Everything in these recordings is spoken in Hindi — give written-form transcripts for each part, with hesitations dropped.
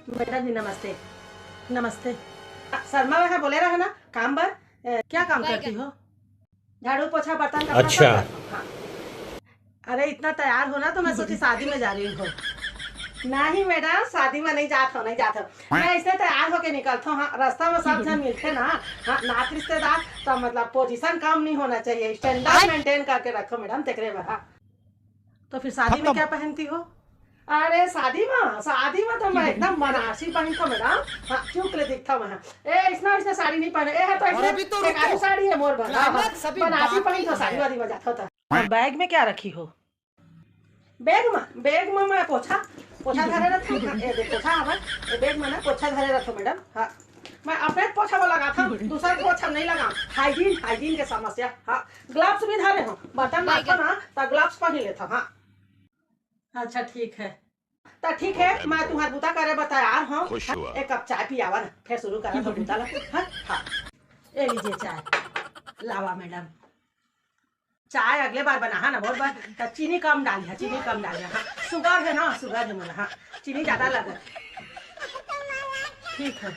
मैडम जी नमस्ते। नमस्ते। शर्मा है बोले रहे ना काम बर क्या काम करती हो? झाड़ू पोछा बर्तन कपड़ा अच्छा। सब करती हो? हाँ। अरे इतना तैयार हो ना तो मैं सोची शादी में जा रही हूँ। नहीं मैडम शादी में नहीं जात हो मैं इसलिए तैयार होके निकलता हूँ। हाँ, रास्ता में सब जन मिलते ना। हाँ, नात रिश्तेदार तो मतलब पोजीशन कम नहीं होना चाहिए, स्टैंडर्ड मेंटेन करके रखो मैडम तेरे में। हाँ। तो फिर शादी में क्या पहनती हो? अरे शादी में तो मैं एकदम बनारसी पहन था मैडम। हाँ चुप ले दिखता मैं। ए इसने साड़ी नहीं पहने। ए है तो इसने एक आधी साड़ी है मोर बन। बनारसी पहन तो शादी वादी में जाता था। बैग में क्या रखी हो? बैग में मैं पोछा धरे रखी हूँ। ए देख पोछा हमारे बैग में ना पोछा धरे रखो मैडम। हाँ मैं अपने पोछा वो लगा था, दूसरा पोछा नहीं लगा। हाइजीन के समस्या। हाँ ग्लव्स भी धरे हो, बर्तन मारता ना तो ग्लव्स पहन लेता। हाँ अच्छा ठीक है तो ठीक है मैं तुम्हारा बूता करे बताया हूँ। एक कप चाय पियावा ना फिर शुरू करा तो बूता ला। हाँ ये लीजिए चाय लावा मैडम। चाय अगले बार बना है ना बहुत बार तो चीनी कम डालिए। हाँ शुगर है ना, शुगर है मेरा। हाँ चीनी ज्यादा लगे। ठीक है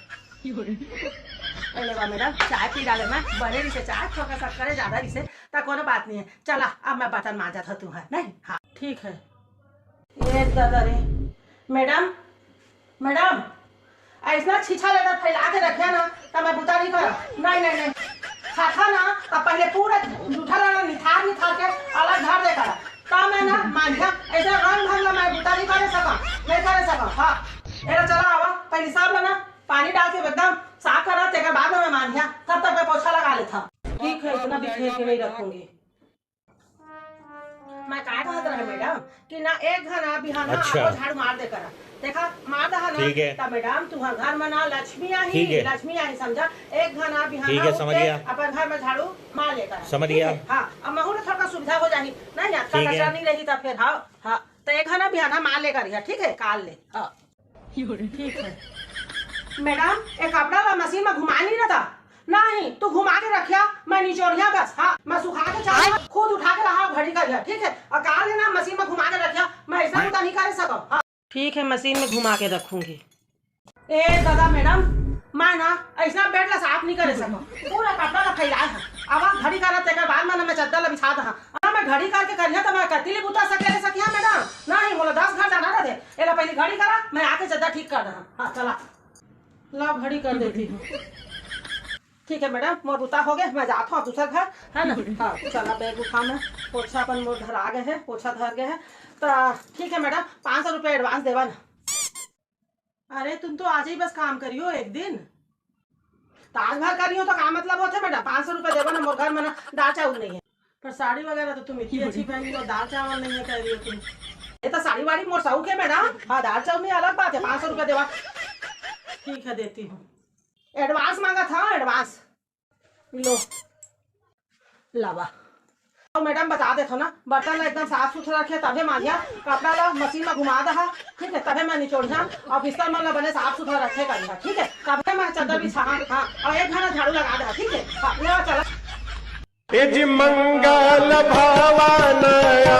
मैडम चाय पी डाले मैं बड़े से चाय थोड़ा सा करे ज्यादा से तो कोनो बात नहीं है। चला अब मैं बर्तन मांजा था तुम्हें नहीं। हाँ ठीक है। ये दादा रे मैडम ऐसा छीछा लेकर फैला के रखे ना तो मैं बुता नहीं कर। नहीं खाता ना तो पहले पूरा जूठा लाना निथार के अलग धर दे कर तब मैं ना मांझा ऐसा रंग भंग मैं बुता नहीं करे सका। हाँ एरा चला आवा पहले साफ लेना पानी डाल के एकदम साफ करा तेरे बाद में मैं मांझा तब तक मैं पोछा लगा लेता। ठीक है इतना बिखेर के नहीं रखूंगी मैं। काय कहत रहे मैडम कि ना एक घना बिहाना अच्छा। आपको झाड़ू मार दे करा देखा मार दहा ना तो मैडम तुम्हारे घर में ना लक्ष्मी आई समझा। एक घना बिहाना समझ गया। अपन घर में झाड़ू मार लेकर समझ गया। हाँ अब महू ने थोड़ा सुविधा हो जाही नहीं आपका कचरा नहीं रही था फिर। हाँ तो एक घना बिहाना मार लेकर ठीक है काल ले। हाँ ठीक है मैडम एक कपड़ा ला मशीन में घुमा नहीं रहता नहीं तो घुमा के रखिया मैं निचोड़िया बस। हाँ मैं सुखा के चाह खुद उठा के रहा घड़ी कर ठीक है और काल है ना मशीन में घुमा के रखिया मैं ऐसा तो नहीं कर सका। हाँ ठीक है मशीन में घुमा के रखूंगी। ए दादा मैडम मैं ना ऐसा बेड ला साफ नहीं कर सका पूरा कपड़ा ला फैलाया है। अब घड़ी कर तेरे बाद में मैं चद्दर ला बिछा दहा मैं घड़ी करके करिया तो मैं कति ले बुता सकिया मैडम नहीं बोला 10 घर जाना रहे एला पहले घड़ी करा मैं आके चद्दर ठीक कर दहा। हाँ चला ला घड़ी कर देती हूँ। ठीक है मैडम मोर बुता हो गए मैं जाता हूँ दूसरा घर है ना। हाँ चला बैग उठा मैं पोछा अपन मोर धर आ गए हैं पोछा धर गए हैं तो ठीक है मैडम 500 रुपये एडवांस देवा ना। अरे तुम तो आज ही बस काम करियो एक दिन तो आज भर करियो तो काम मतलब होता है मैडम 500 रुपये देवा ना। मोर घर में ना दाल चावल नहीं है पर साड़ी वगैरह तो तुम इतनी अच्छी पहनी हो दाल चावल नहीं है कह रही हो तुम। ये तो साड़ी वाड़ी मोर शौक है मैडम। हाँ दाल चावल नहीं अलग बात है 500 रुपये देवा। ठीक है देती हूँ। एडवांस मांगा था एडवांस लो लावा। तो मैडम बता देता ना बर्तन एकदम साफ सुथरा रखे तभी मांझिया कपड़ा ला मशीन में घुमा दहा ठीक है तभी मैं निचोड़िया और बिस्तर मन बने साफ सुथरा रखे करिया ठीक है तभी मैं चद्दर बिछा। हाँ और एक घंटा झाड़ू लगा दहा ठीक है। हाँ चला मंगल भावा नया